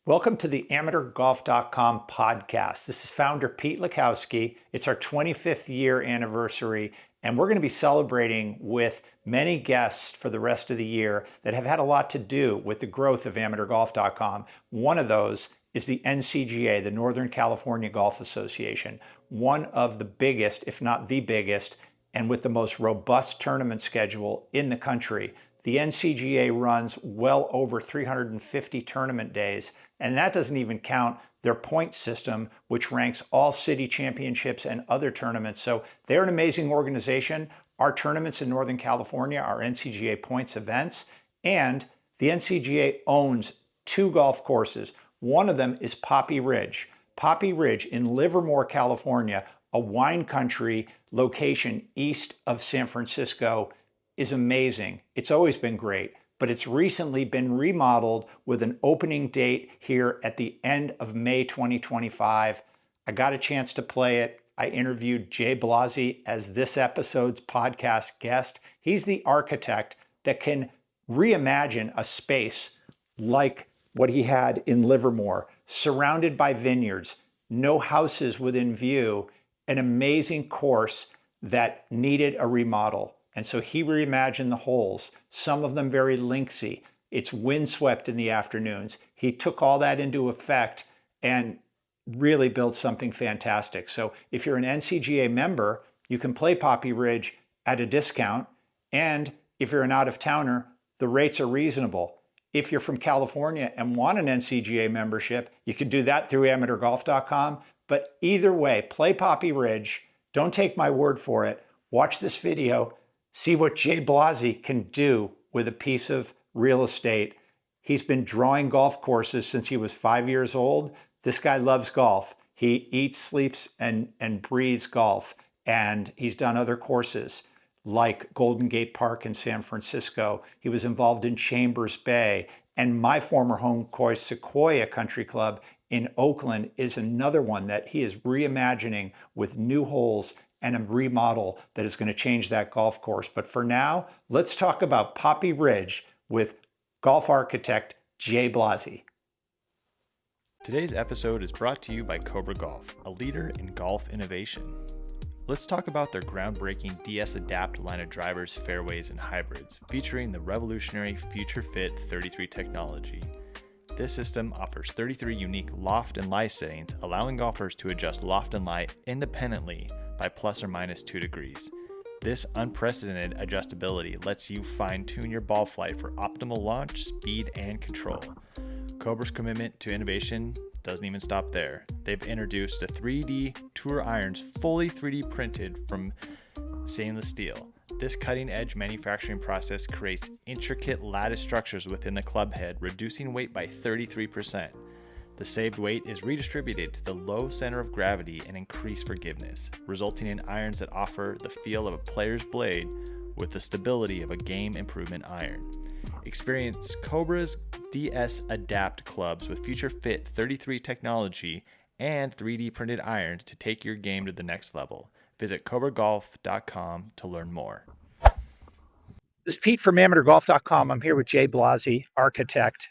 Welcome to the AmateurGolf.com podcast. This is founder Pete Lakowski. It's our 25th year anniversary, and we're going to be celebrating with many guests for the rest of the year that have had a lot to do with the growth of AmateurGolf.com. One of those is the NCGA, the Northern California Golf Association, one of the biggest, if not the biggest, and with the most robust tournament schedule in the country. The NCGA runs well over 350 tournament days, and that doesn't even count their point system, which ranks all city championships and other tournaments. So they're an amazing organization. Our tournaments in Northern California are NCGA points events, and the NCGA owns two golf courses. One of them is Poppy Ridge. Poppy Ridge in Livermore, California, a wine country location east of San Francisco, is amazing. It's always been great, but it's recently been remodeled with an opening date here at the end of May 2025. I got a chance to play it. I interviewed Jay Blasi as this episode's podcast guest. He's the architect that can reimagine a space like what he had in Livermore, surrounded by vineyards, no houses within view, an amazing course that needed a remodel. And so he reimagined the holes, some of them very linksy. It's windswept in the afternoons. He took all that into effect and really built something fantastic. So if you're an NCGA member, you can play Poppy Ridge at a discount. And if you're an out-of-towner, the rates are reasonable. If you're from California and want an NCGA membership, you can do that through amateurgolf.com. But either way, play Poppy Ridge. Don't take my word for it. Watch this video. See what Jay Blasi can do with a piece of real estate. He's been drawing golf courses since he was 5 years old. This guy loves golf. He eats, sleeps, and breathes golf. And he's done other courses like Golden Gate Park in San Francisco. He was involved in Chambers Bay. And my former home course, Sequoia Country Club in Oakland, is another one that he is reimagining with new holes and a remodel that is going to change that golf course. But for now, let's talk about Poppy Ridge with golf architect Jay Blasi. Today's episode is brought to you by Cobra Golf, a leader in golf innovation. Let's talk about their groundbreaking DS Adapt line of drivers, fairways, and hybrids, featuring the revolutionary Future Fit 33 technology. This system offers 33 unique loft and lie settings, allowing golfers to adjust loft and lie independently by plus or minus 2 degrees. This unprecedented adjustability lets you fine-tune your ball flight for optimal launch, speed, and control. Cobra's commitment to innovation doesn't even stop there. They've introduced a 3D Tour irons fully 3D printed from stainless steel. This cutting-edge manufacturing process creates intricate lattice structures within the club head, reducing weight by 33%. The saved weight is redistributed to the low center of gravity and increased forgiveness, resulting in irons that offer the feel of a player's blade with the stability of a game improvement iron. Experience Cobra's DS Adapt clubs with Future Fit 33 technology and 3D printed irons to take your game to the next level. Visit cobragolf.com to learn more. This is Pete from amateurgolf.com. I'm here with Jay Blasi, architect.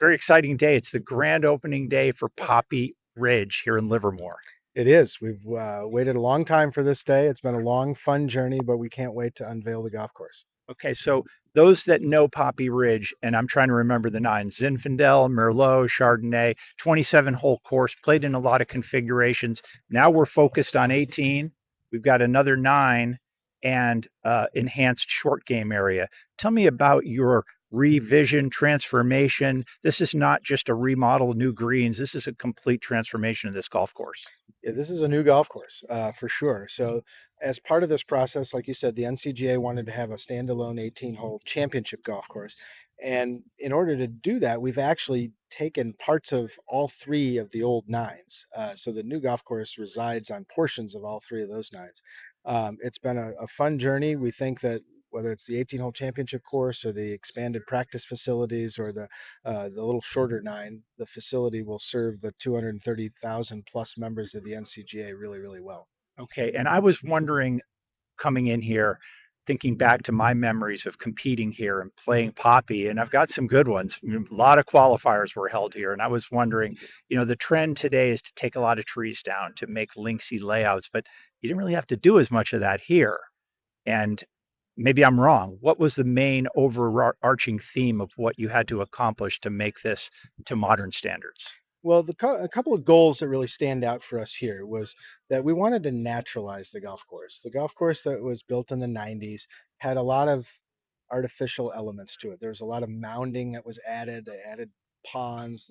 Very exciting day. It's the grand opening day for Poppy Ridge here in Livermore. It is. We've waited a long time for this day. It's been a long, fun journey, but we can't wait to unveil the golf course. Okay, so those that know Poppy Ridge, and I'm trying to remember the nine, Zinfandel, Merlot, Chardonnay, 27-hole course, played in a lot of configurations. Now we're focused on 18. We've got another 9 and enhanced short game area. Tell me about your revision, transformation. This is not just a remodel, new greens. This is a complete transformation of this golf course. Yeah, this is a new golf course for sure. So as part of this process, like you said, the NCGA wanted to have a standalone 18-hole championship golf course. And in order to do that, we've actually taken parts of all 3 of the old 9s. So the new golf course resides on portions of all 3 of those 9s. It's been a fun journey. We think that whether it's the 18-hole championship course or the expanded practice facilities or the little shorter 9, the facility will serve the 230,000 plus members of the NCGA really, really well. Okay, and I was wondering coming in here, thinking back to my memories of competing here and playing Poppy, and I've got some good ones. A lot of qualifiers were held here, and I was wondering, the trend today is to take a lot of trees down to make linksy layouts, but you didn't really have to do as much of that here. And maybe I'm wrong. What was the main overarching theme of what you had to accomplish to make this to modern standards? Well, a couple of goals that really stand out for us here was that we wanted to naturalize the golf course. The golf course that was built in the 90s had a lot of artificial elements to it. There was a lot of mounding that was added. They added ponds,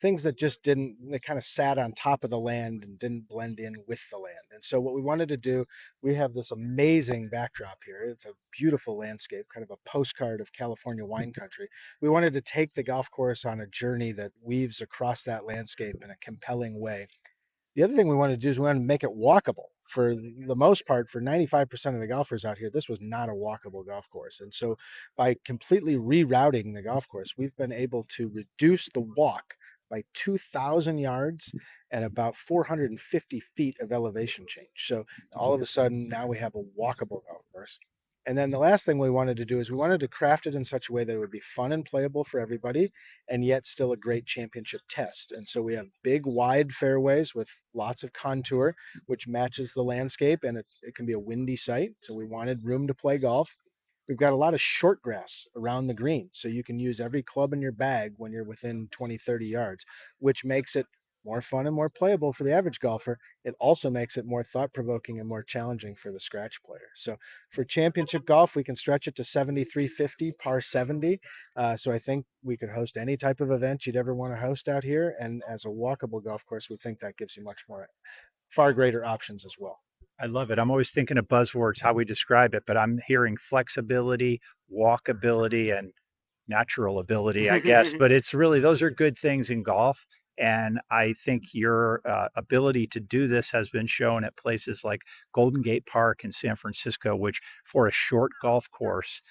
things that just didn't, they kind of sat on top of the land and didn't blend in with the land. And so what we wanted to do, we have this amazing backdrop here. It's a beautiful landscape, kind of a postcard of California wine country. We wanted to take the golf course on a journey that weaves across that landscape in a compelling way. The other thing we wanted to do is we wanted to make it walkable. For the most part, for 95% of the golfers out here, this was not a walkable golf course. And so by completely rerouting the golf course, we've been able to reduce the walk by 2,000 yards and about 450 feet of elevation change. So all of a sudden, now we have a walkable golf course. And then the last thing we wanted to do is we wanted to craft it in such a way that it would be fun and playable for everybody, and yet still a great championship test. And so we have big, wide fairways with lots of contour, which matches the landscape, and it can be a windy site. So we wanted room to play golf. We've got a lot of short grass around the green, so you can use every club in your bag when you're within 20, 30 yards, which makes it more fun and more playable for the average golfer. It also makes it more thought provoking and more challenging for the scratch player. So for championship golf, we can stretch it to 7350, par 70. So I think we could host any type of event you'd ever want to host out here. And as a walkable golf course, we think that gives you much more, far greater options as well. I love it. I'm always thinking of buzzwords, how we describe it, but I'm hearing flexibility, walkability, and natural ability, I guess. But it's really, those are good things in golf. And I think your ability to do this has been shown at places like Golden Gate Park in San Francisco, which for a short golf course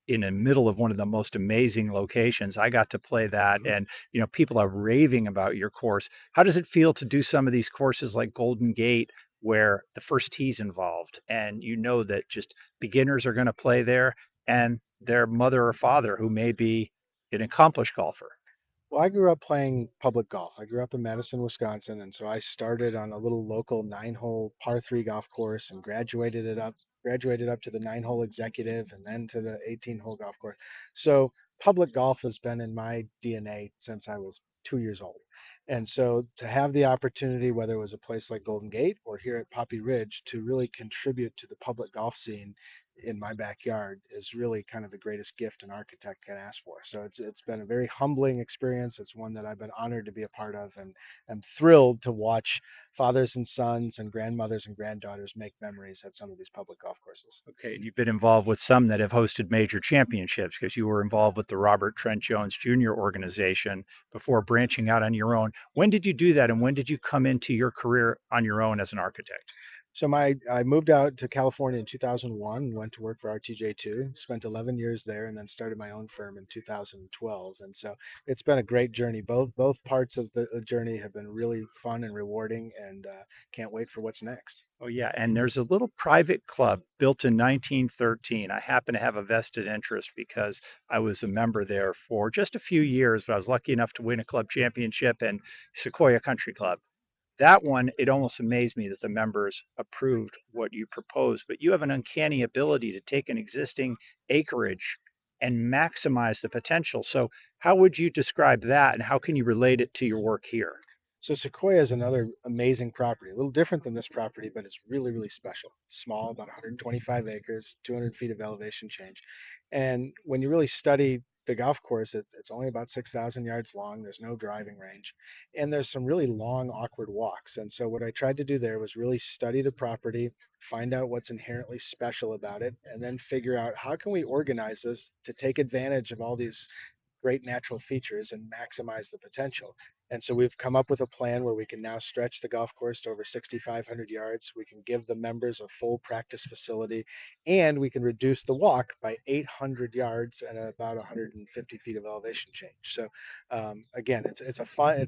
in the middle of one of the most amazing locations. I got to play that, and people are raving about your course. How does it feel to do some of these courses like Golden Gate, where the first tee's involved, and that just beginners are going to play there, and their mother or father who may be an accomplished golfer? Well, I grew up playing public golf. I grew up in Madison, Wisconsin, and so I started on a little local 9-hole par 3 golf course and graduated up to the 9-hole executive and then to the 18-hole golf course. So public golf has been in my DNA since I was 2 years old. And so to have the opportunity, whether it was a place like Golden Gate or here at Poppy Ridge, to really contribute to the public golf scene in my backyard is really kind of the greatest gift an architect can ask for. So it's been a very humbling experience. It's one that I've been honored to be a part of, and I'm thrilled to watch fathers and sons and grandmothers and granddaughters make memories at some of these public golf courses. Okay, and you've been involved with some that have hosted major championships because you were involved with the Robert Trent Jones Jr. organization before branching out on your own. When did you do that, and when did you come into your career on your own as an architect? So I moved out to California in 2001, went to work for RTJ2, spent 11 years there, and then started my own firm in 2012. And so it's been a great journey. Both parts of the journey have been really fun and rewarding, and can't wait for what's next. Oh, yeah. And there's a little private club built in 1913. I happen to have a vested interest because I was a member there for just a few years, but I was lucky enough to win a club championship and Sequoia Country Club. That one, it almost amazed me that the members approved what you proposed, but you have an uncanny ability to take an existing acreage and maximize the potential. So, how would you describe that, and how can you relate it to your work here? So Sequoia is another amazing property, a little different than this property, but it's really, really special. It's small, about 125 acres, 200 feet of elevation change. And when you really study the golf course, it's only about 6,000 yards long. There's no driving range. And there's some really long, awkward walks. And so what I tried to do there was really study the property, find out what's inherently special about it, and then figure out how can we organize this to take advantage of all these great natural features and maximize the potential. And so we've come up with a plan where we can now stretch the golf course to over 6,500 yards. We can give the members a full practice facility, and we can reduce the walk by 800 yards and about 150 feet of elevation change. So again, it's a fun.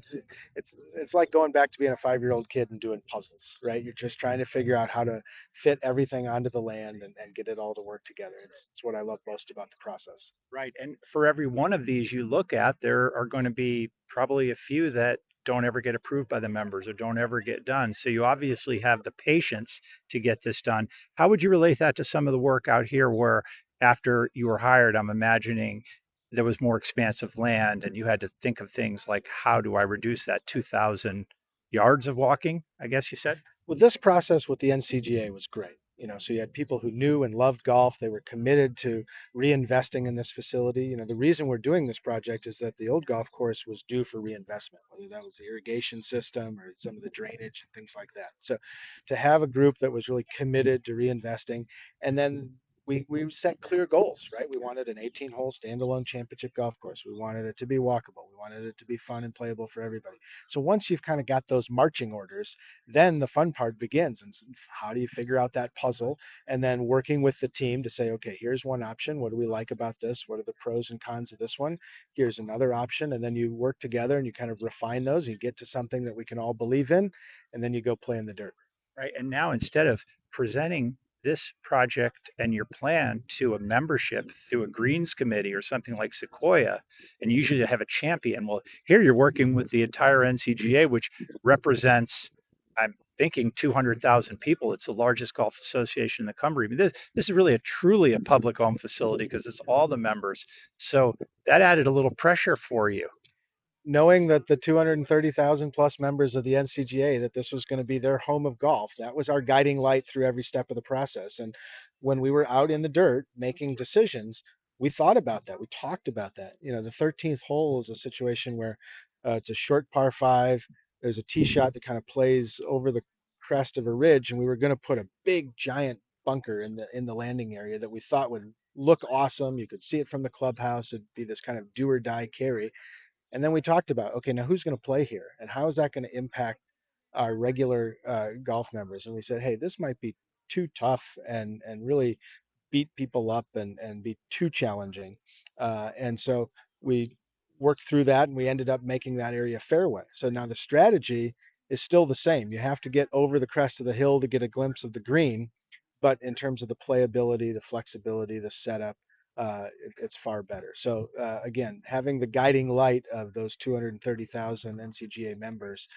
It's like going back to being a 5-year-old kid and doing puzzles, right? You're just trying to figure out how to fit everything onto the land and get it all to work together. It's what I love most about the process. Right. And for every one of these you look at, there are going to be probably a few that don't ever get approved by the members or don't ever get done. So you obviously have the patience to get this done. How would you relate that to some of the work out here where after you were hired, I'm imagining there was more expansive land and you had to think of things like, how do I reduce that 2,000 yards of walking, I guess you said? Well, this process with the NCGA was great. So you had people who knew and loved golf. They were committed to reinvesting in this facility. The reason we're doing this project is that the old golf course was due for reinvestment, whether that was the irrigation system or some of the drainage and things like that. So to have a group that was really committed to reinvesting, and then we set clear goals, right? We wanted an 18-hole standalone championship golf course. We wanted it to be walkable. We wanted it to be fun and playable for everybody. So once you've kind of got those marching orders, then the fun part begins. And how do you figure out that puzzle? And then working with the team to say, okay, here's one option. What do we like about this? What are the pros and cons of this one? Here's another option. And then you work together and you kind of refine those. You get to something that we can all believe in, and then you go play in the dirt. Right. And now instead of presenting this project and your plan to a membership through a greens committee or something like Sequoia, and usually have a champion. Well, here you're working with the entire NCGA, which represents, I'm thinking, 200,000 people. It's the largest golf association in the country. I mean, this is really truly a public owned facility because it's all the members. So that added a little pressure for you. Knowing that the 230,000 plus members of the NCGA, that this was going to be their home of golf, that was our guiding light through every step of the process. And when we were out in the dirt making decisions, we thought about that. We talked about that. The 13th hole is a situation where it's a short par five. There's a tee shot that kind of plays over the crest of a ridge, and we were going to put a big giant bunker in the landing area that we thought would look awesome. You could see it from the clubhouse. It'd be this kind of do or die carry. And then we talked about, okay, now who's going to play here? And how is that going to impact our regular golf members? And we said, hey, this might be too tough and really beat people up and be too challenging. And so we worked through that and we ended up making that area fairway. So now the strategy is still the same. You have to get over the crest of the hill to get a glimpse of the green. But in terms of the playability, the flexibility, the setup, it's far better. So again, having the guiding light of those 230,000 NCGA members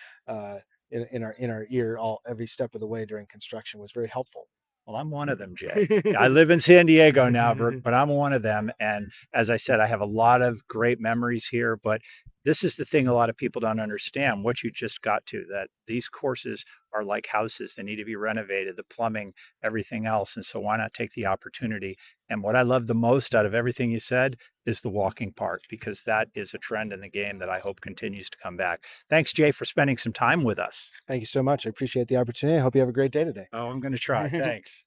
in our ear every step of the way during construction was very helpful. Well, I'm one of them, Jay. I live in San Diego now, but I'm one of them. And as I said, I have a lot of great memories here. But this is the thing a lot of people don't understand, what you just got to, that these courses are like houses. They need to be renovated, the plumbing, everything else. And so why not take the opportunity? And what I love the most out of everything you said is the walking part, because that is a trend in the game that I hope continues to come back. Thanks, Jay, for spending some time with us. Thank you so much. I appreciate the opportunity. I hope you have a great day today. Oh, I'm going to try. Thanks.